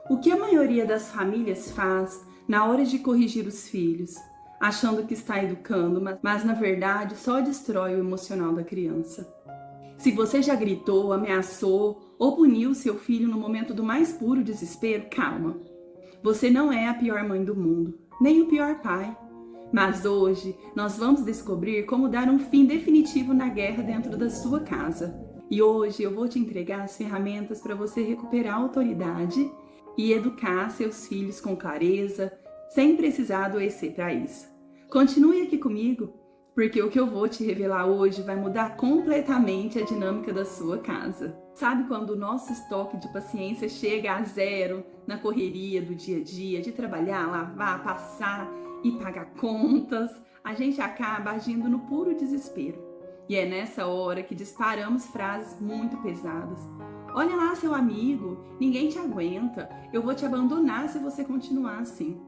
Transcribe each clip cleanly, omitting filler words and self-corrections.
O que a maioria das famílias faz na hora de corrigir os filhos, achando que está educando, mas na verdade só destrói o emocional da criança. Se você já gritou, ameaçou ou puniu seu filho no momento do mais puro desespero, calma. Você não é a pior mãe do mundo, nem o pior pai. Mas hoje nós vamos descobrir como dar um fim definitivo na guerra dentro da sua casa. E hoje eu vou te entregar as ferramentas para você recuperar a autoridade e educar seus filhos com clareza, sem precisar adoecer para isso. Continue aqui comigo, porque o que eu vou te revelar hoje vai mudar completamente a dinâmica da sua casa. Sabe quando o nosso estoque de paciência chega a zero na correria do dia a dia, de trabalhar, lavar, passar e pagar contas? A gente acaba agindo no puro desespero. E é nessa hora que disparamos frases muito pesadas. Olha lá seu amigo, ninguém te aguenta, eu vou te abandonar se você continuar assim.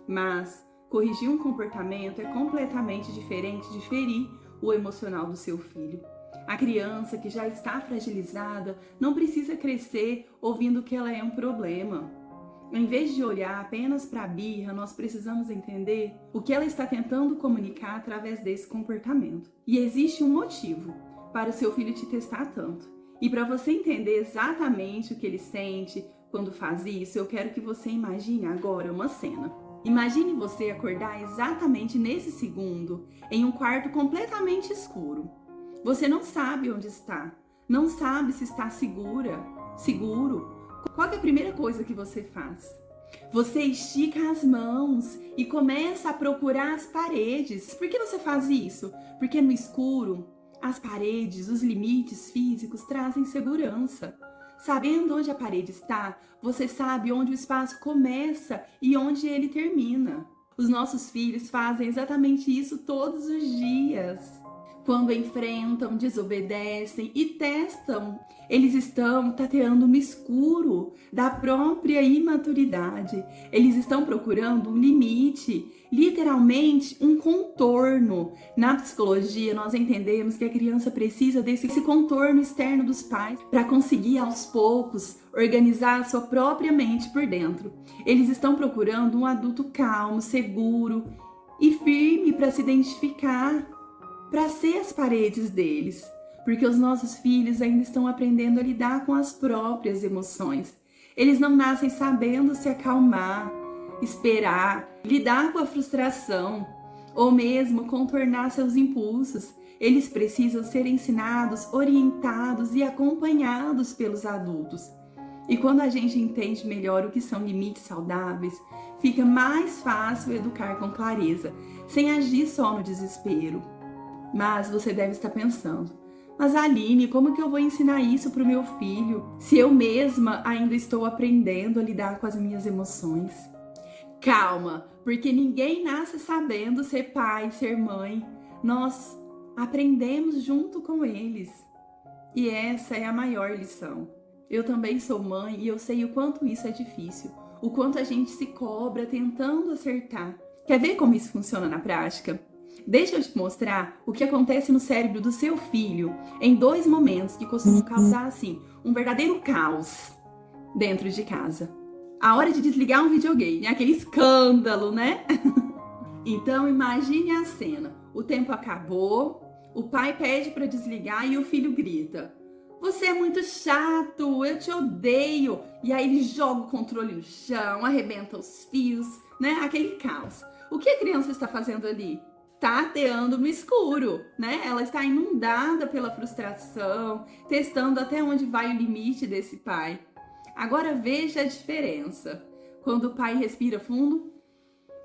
Mas corrigir um comportamento é completamente diferente de ferir o emocional do seu filho. A criança que já está fragilizada não precisa crescer ouvindo que ela é um problema. Em vez de olhar apenas para a birra, nós precisamos entender o que ela está tentando comunicar através desse comportamento. E existe um motivo para o seu filho te testar tanto. E para você entender exatamente o que ele sente quando faz isso, eu quero que você imagine agora uma cena. Imagine você acordar exatamente nesse segundo, em um quarto completamente escuro. Você não sabe onde está, não sabe se está seguro. Qual é a primeira coisa que você faz? Você estica as mãos e começa a procurar as paredes. Por que você faz isso? Porque no escuro, as paredes, os limites físicos trazem segurança. Sabendo onde a parede está, você sabe onde o espaço começa e onde ele termina. Os nossos filhos fazem exatamente isso todos os dias. Quando enfrentam, desobedecem e testam, eles estão tateando no escuro da própria imaturidade. Eles estão procurando um limite, literalmente um contorno. Na psicologia, nós entendemos que a criança precisa desse contorno externo dos pais para conseguir, aos poucos, organizar a sua própria mente por dentro. Eles estão procurando um adulto calmo, seguro e firme para se identificar, para ser as paredes deles, porque os nossos filhos ainda estão aprendendo a lidar com as próprias emoções. Eles não nascem sabendo se acalmar, esperar, lidar com a frustração ou mesmo contornar seus impulsos. Eles precisam ser ensinados, orientados e acompanhados pelos adultos. E quando a gente entende melhor o que são limites saudáveis, fica mais fácil educar com clareza, sem agir só no desespero. Mas você deve estar pensando, mas Aline, como que eu vou ensinar isso para o meu filho, se eu mesma ainda estou aprendendo a lidar com as minhas emoções? Calma, porque ninguém nasce sabendo ser pai, ser mãe. Nós aprendemos junto com eles. E essa é a maior lição. Eu também sou mãe e eu sei o quanto isso é difícil, o quanto a gente se cobra tentando acertar. Quer ver como isso funciona na prática? Deixa eu te mostrar o que acontece no cérebro do seu filho em 2 momentos que costumam causar, assim, um verdadeiro caos dentro de casa. A hora de desligar um videogame, aquele escândalo, né? Então, imagine a cena. O tempo acabou, o pai pede para desligar e o filho grita: "Você é muito chato, eu te odeio." E aí ele joga o controle no chão, arrebenta os fios, né? Aquele caos. O que a criança está fazendo ali? Tateando no escuro, né? Ela está inundada pela frustração, testando até onde vai o limite desse pai. Agora veja a diferença. Quando o pai respira fundo,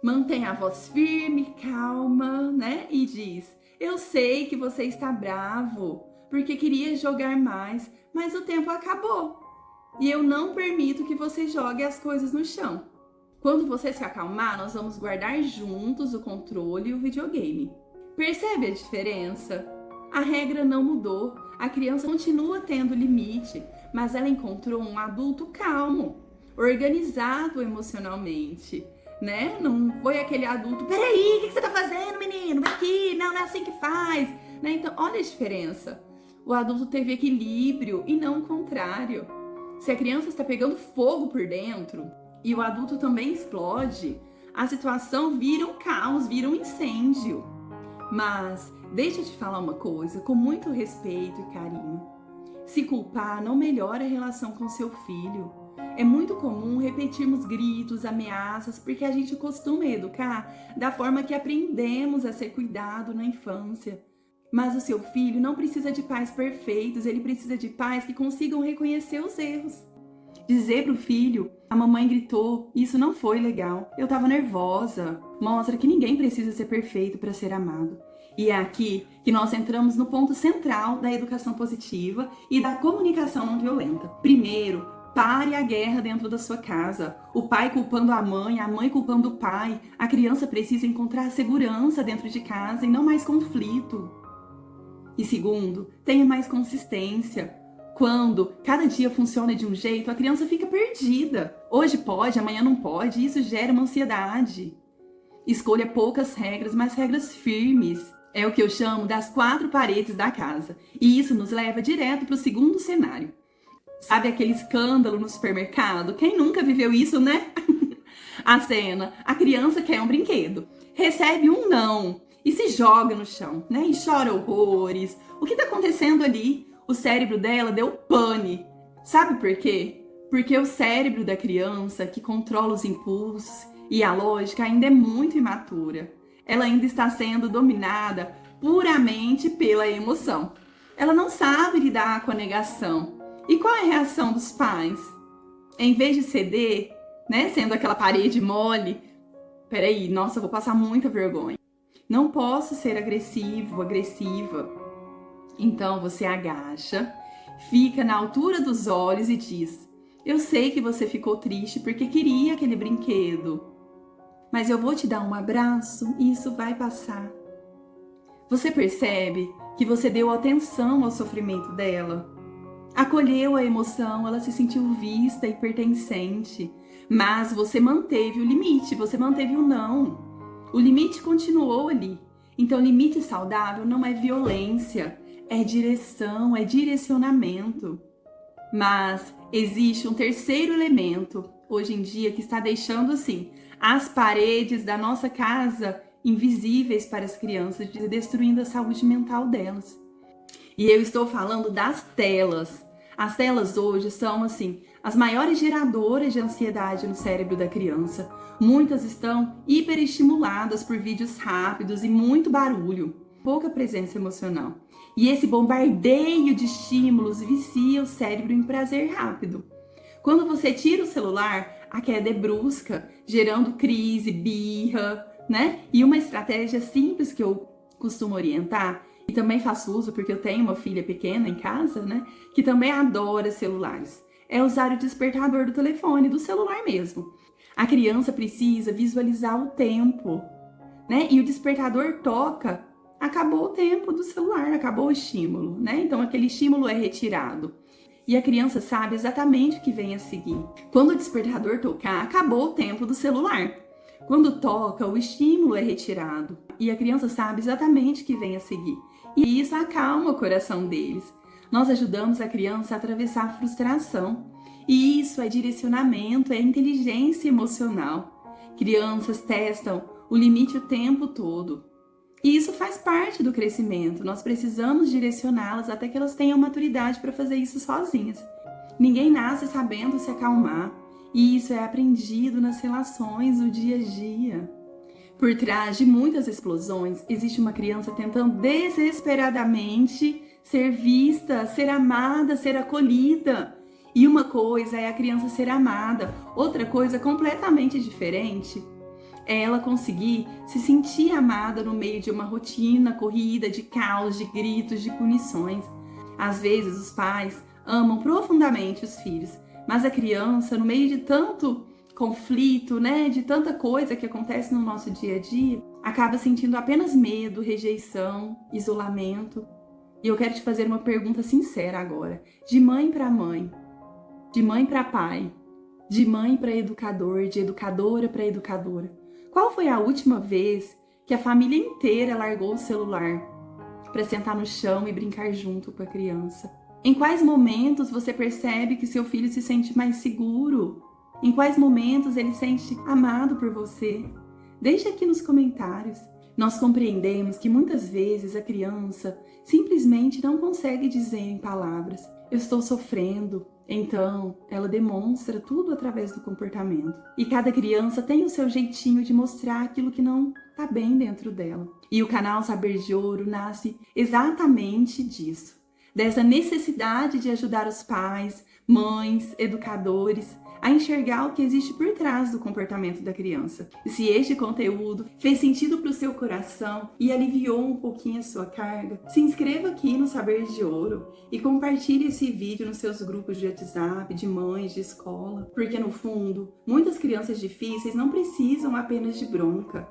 mantém a voz firme, calma, né? E diz: "Eu sei que você está bravo, porque queria jogar mais, mas o tempo acabou. E eu não permito que você jogue as coisas no chão. Quando você se acalmar, nós vamos guardar juntos o controle e o videogame." Percebe a diferença? A regra não mudou. A criança continua tendo limite, mas ela encontrou um adulto calmo, organizado emocionalmente, né? Não foi aquele adulto: "Peraí, o que você tá fazendo, menino? Vem aqui, não é assim que faz." Né? Então, olha a diferença. O adulto teve equilíbrio e não o contrário. Se a criança está pegando fogo por dentro, e o adulto também explode, a situação vira um caos, vira um incêndio. Mas deixa eu te falar uma coisa, com muito respeito e carinho. Se culpar não melhora a relação com seu filho. É muito comum repetirmos gritos, ameaças, porque a gente costuma educar da forma que aprendemos a ser cuidado na infância. Mas o seu filho não precisa de pais perfeitos, ele precisa de pais que consigam reconhecer os erros. Dizer pro filho, a mamãe gritou, isso não foi legal, eu tava nervosa. Mostra que ninguém precisa ser perfeito para ser amado. E é aqui que nós entramos no ponto central da educação positiva e da comunicação não violenta. Primeiro, pare a guerra dentro da sua casa. O pai culpando a mãe culpando o pai. A criança precisa encontrar segurança dentro de casa e não mais conflito. E segundo, tenha mais consistência. Quando cada dia funciona de um jeito, a criança fica perdida. Hoje pode, amanhã não pode, e isso gera uma ansiedade. Escolha poucas regras, mas regras firmes. É o que eu chamo das 4 paredes da casa. E isso nos leva direto para o segundo cenário. Sabe aquele escândalo no supermercado? Quem nunca viveu isso, né? A cena, a criança quer um brinquedo, recebe um não e se joga no chão, né? E chora horrores. O que está acontecendo ali? O cérebro dela deu pane. Sabe por quê? Porque o cérebro da criança, que controla os impulsos e a lógica, ainda é muito imatura. Ela ainda está sendo dominada puramente pela emoção. Ela não sabe lidar com a negação. E qual é a reação dos pais? Em vez de ceder, né, sendo aquela parede mole, peraí, nossa, eu vou passar muita vergonha. Não posso ser agressivo, agressiva. Então você agacha, fica na altura dos olhos e diz: eu sei que você ficou triste porque queria aquele brinquedo, mas eu vou te dar um abraço e isso vai passar. Você percebe que você deu atenção ao sofrimento dela? Acolheu a emoção, ela se sentiu vista e pertencente, mas você manteve o limite, você manteve o não. O limite continuou ali. Então, limite saudável não é violência, é direção, é direcionamento. Mas existe um terceiro elemento, hoje em dia, que está deixando, assim, as paredes da nossa casa invisíveis para as crianças, destruindo a saúde mental delas. E eu estou falando das telas. As telas hoje são, assim, as maiores geradoras de ansiedade no cérebro da criança. Muitas estão hiperestimuladas por vídeos rápidos e muito barulho, pouca presença emocional. E esse bombardeio de estímulos vicia o cérebro em prazer rápido. Quando você tira o celular, a queda é brusca, gerando crise, birra, né? E uma estratégia simples que eu costumo orientar, e também faço uso porque eu tenho uma filha pequena em casa, né? Que também adora celulares. É usar o despertador do telefone, do celular mesmo. A criança precisa visualizar o tempo, né? E o despertador toca, acabou o tempo do celular, acabou o estímulo, né? Então aquele estímulo é retirado. E a criança sabe exatamente o que vem a seguir. Quando o despertador tocar, acabou o tempo do celular. Quando toca, o estímulo é retirado. E a criança sabe exatamente o que vem a seguir. E isso acalma o coração deles. Nós ajudamos a criança a atravessar a frustração. E isso é direcionamento, é inteligência emocional. Crianças testam o limite o tempo todo. E isso faz parte do crescimento. Nós precisamos direcioná-las até que elas tenham maturidade para fazer isso sozinhas. Ninguém nasce sabendo se acalmar. E isso é aprendido nas relações, no dia a dia. Por trás de muitas explosões, existe uma criança tentando desesperadamente ser vista, ser amada, ser acolhida. E uma coisa é a criança ser amada, outra coisa completamente diferente é ela conseguir se sentir amada no meio de uma rotina corrida, de caos, de gritos, de punições. Às vezes os pais amam profundamente os filhos, mas a criança, no meio de tanto conflito, né, de tanta coisa que acontece no nosso dia a dia, acaba sentindo apenas medo, rejeição, isolamento. E eu quero te fazer uma pergunta sincera agora, de mãe para mãe, de mãe para pai, de mãe para educador, de educadora para educadora. Qual foi a última vez que a família inteira largou o celular para sentar no chão e brincar junto com a criança? Em quais momentos você percebe que seu filho se sente mais seguro? Em quais momentos ele se sente amado por você? Deixe aqui nos comentários. Nós compreendemos que muitas vezes a criança simplesmente não consegue dizer em palavras: eu estou sofrendo. Então, ela demonstra tudo através do comportamento. E cada criança tem o seu jeitinho de mostrar aquilo que não está bem dentro dela. E o canal Saber de Ouro nasce exatamente disso. Dessa necessidade de ajudar os pais, mães, educadores a enxergar o que existe por trás do comportamento da criança. E se este conteúdo fez sentido para o seu coração e aliviou um pouquinho a sua carga, se inscreva aqui no Saber de Ouro e compartilhe esse vídeo nos seus grupos de WhatsApp, de mães, de escola, porque no fundo, muitas crianças difíceis não precisam apenas de bronca.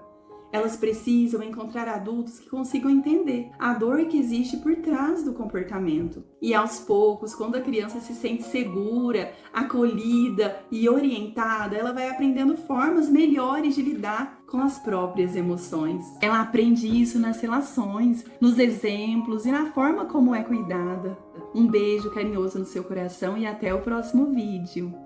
Elas precisam encontrar adultos que consigam entender a dor que existe por trás do comportamento. E aos poucos, quando a criança se sente segura, acolhida e orientada, ela vai aprendendo formas melhores de lidar com as próprias emoções. Ela aprende isso nas relações, nos exemplos e na forma como é cuidada. Um beijo carinhoso no seu coração e até o próximo vídeo.